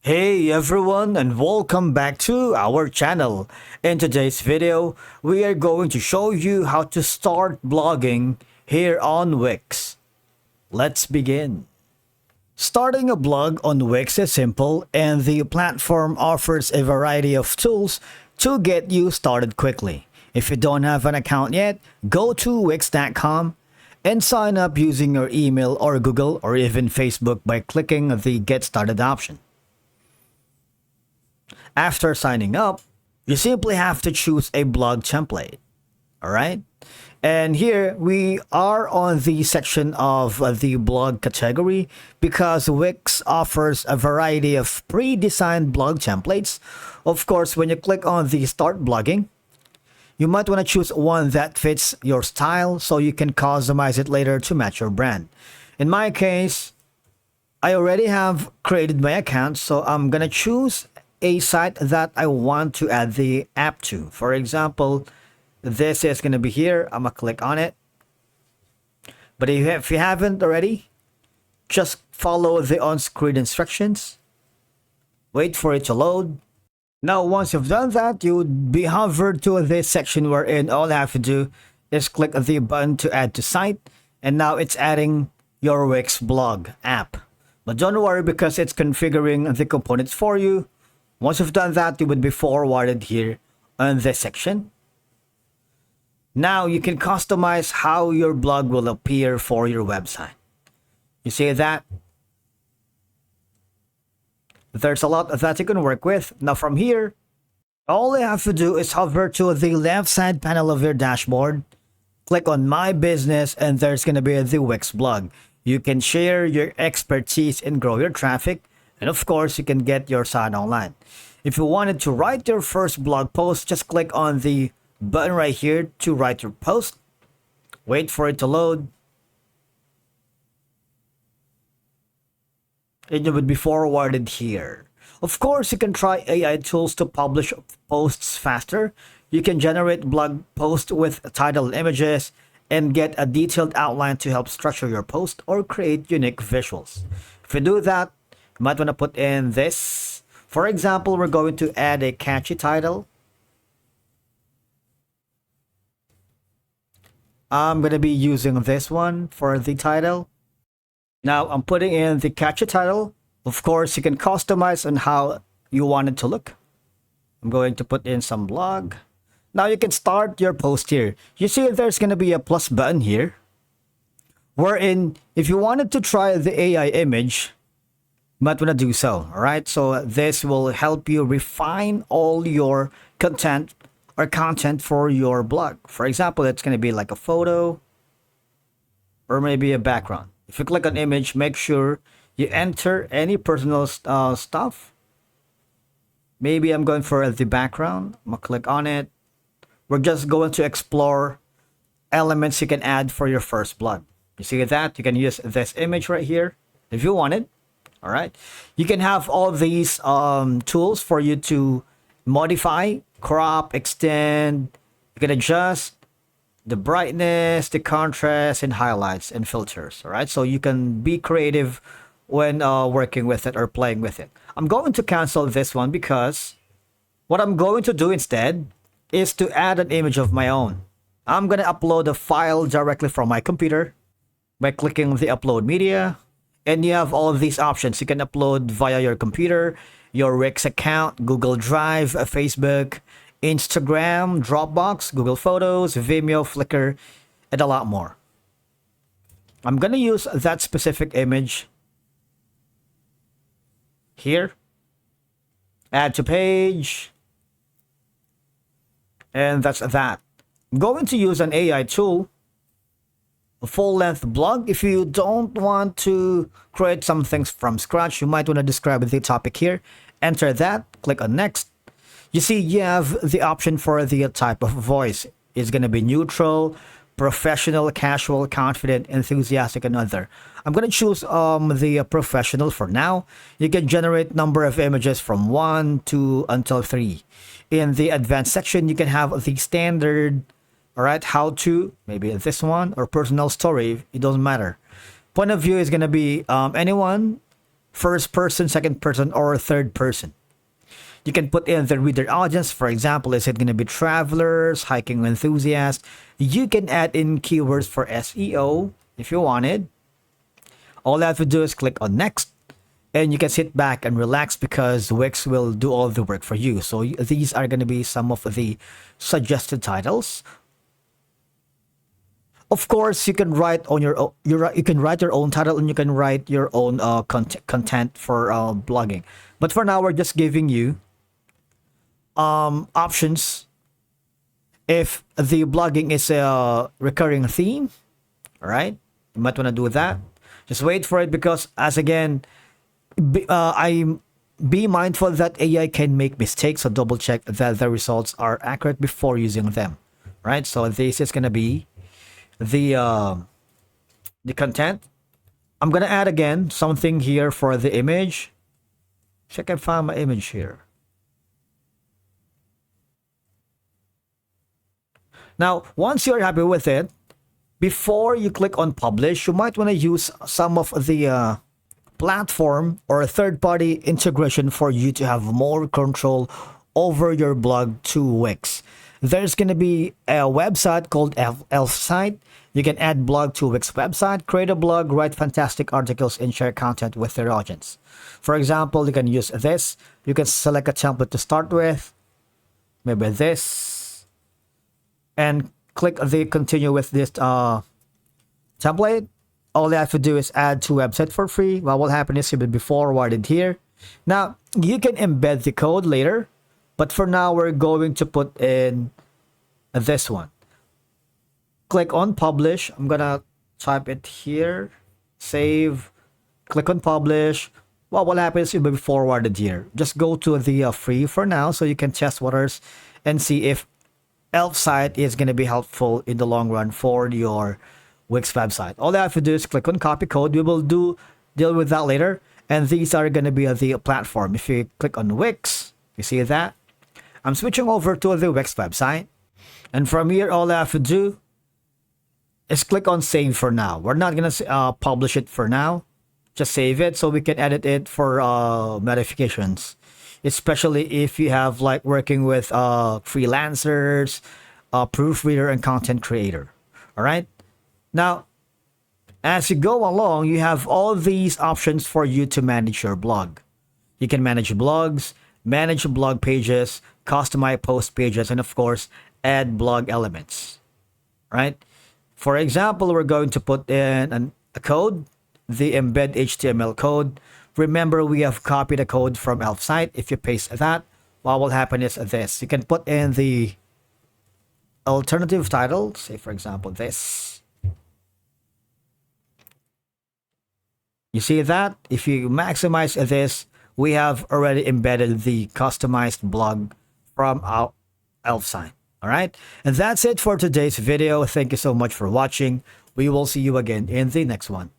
Hey everyone, and welcome back to our channel. In today's video, we are going to show you how to start blogging here on Wix. Let's begin. Starting a blog on Wix is simple, and the platform offers a variety of tools to get you started quickly. If you don't have an account yet, go to wix.com and sign up using your email or Google or even Facebook by clicking the Get Started option. After signing up, you simply have to choose a blog template. Alright? And here we are on the section of the blog category because Wix offers a variety of pre-designed blog templates. Of course, when you click on the Start Blogging, you might want to choose one that fits your style so you can customize it later to match your brand. In my case, I already have created my account, so I'm gonna choose a site that I want to add the app to. For example, this is going to be here. I'm going to click on it. But if you haven't already, just follow the on-screen instructions. Wait for it to load. Now, once you've done that, you would be hovered to this section wherein all you have to do is click the button to add to site. And now it's adding your Wix blog app. But don't worry because it's configuring the components for you. Once you've done that, you would be forwarded here on this section. Now you can customize how your blog will appear for your website. You see that? There's a lot that you can work with. Now from here, all you have to do is hover to the left side panel of your dashboard. Click on My Business and there's going to be the Wix blog. You can share your expertise and grow your traffic. And of course, you can get your site online. If you wanted to write your first blog post, just click on the button right here to write your post. Wait for it to load. And you would be forwarded here. Of course, you can try AI tools to publish posts faster. You can generate blog posts with title and images and get a detailed outline to help structure your post or create unique visuals. If you do that, you might want to put in this. For example, we're going to add a catchy title. I'm going to be using this one for the title. Now I'm putting in the catchy title. Of course, you can customize on how you want it to look. I'm going to put in some blog. Now you can start your post here. You see there's going to be a plus button here. Wherein, if you wanted to try the AI image, might want to do so. All right, so this will help you refine all your content for your blog. For example, it's going to be like a photo or maybe a background. If you click on image, make sure you enter any personal stuff. Maybe I'm going for the background. I'm gonna click on it. We're just going to explore elements you can add for your first blog. You see that? You can use this image right here if you want it. All right, you can have all these tools for you to modify, crop, extend. You can adjust the brightness, the contrast, and highlights and filters. All right, so you can be creative when working with it or playing with it. I'm going to cancel this one because what I'm going to do instead is to add an image of my own. I'm going to upload a file directly from my computer by clicking the upload media. And you have all of these options. You can upload via your computer, your Wix account, Google Drive, Facebook, Instagram, Dropbox, Google Photos, Vimeo, Flickr, and a lot more. I'm going to use that specific image here. Add to page. And that's that. I'm going to use an AI tool. Full-length blog. If you don't want to create some things from scratch, you might want to describe the topic here. Enter that, click on next. You see you have the option for the type of voice. It's going to be neutral, professional, casual, confident, enthusiastic, and other. I'm going to choose the professional for now. You can generate number of images from 1 to until 3. In the advanced section, you can have the standard. All right, how to, maybe this one, or personal story, it doesn't matter. Point of view is going to be anyone first person, second person, or third person. You can put in the reader audience. For example, is it going to be travelers, hiking enthusiasts? You can add in keywords for SEO if you wanted. All you have to do is click on next, and you can sit back and relax because Wix will do all the work for you. So these are going to be some of the suggested titles. Of course, you can write on you can write your own title, and you can write your own content for blogging. But for now, we're just giving you options if the blogging is a recurring theme. All right, you might want to do that. Just wait for it, because as again, be mindful that AI can make mistakes, so double check that the results are accurate before using them. Right, so this is gonna be the content. I'm gonna add again something here for the image. Check, I found my image here. Now, once you're happy with it, before you click on publish, you might want to use some of the platform or third-party integration for you to have more control over your blog to Wix. There's going to be a website called Elfsight. You can add blog to Wix website, create a blog, write fantastic articles, and share content with their audience. For example, you can use this. You can select a template to start with, maybe this, and click the continue with this template. All you have to do is add to website for free. What will happen is it will be forwarded here. Now, you can embed the code later, but for now, we're going to put in this one. Click on publish. I'm gonna type it here. Save. Click on publish. What will happen is it will be forwarded here. Just go to the free for now, so you can test waters and see if Elfsight is going to be helpful in the long run for your Wix website. All you have to do is click on copy code. We will deal with that later. And these are going to be the platform. If you click on Wix, you see that? I'm switching over to the Wix website. And from here, all I have to do is click on save for now. We're not going to publish it for now. Just save it so we can edit it for modifications. Especially if you have like working with freelancers, proofreader, and content creator. All right. Now, as you go along, you have all these options for you to manage your blog. You can manage blogs, manage blog pages, customize post pages, and of course, add blog elements. Right. For example, we're going to put in a code, the embed HTML code. Remember, we have copied a code from Elfsight. If you paste that, what will happen is this. You can put in the alternative title, say for example this. You see that? If you maximize this, we have already embedded the customized blog from our Elfsight. All right? And that's it for today's video. Thank you so much for watching. We will see you again in the next one.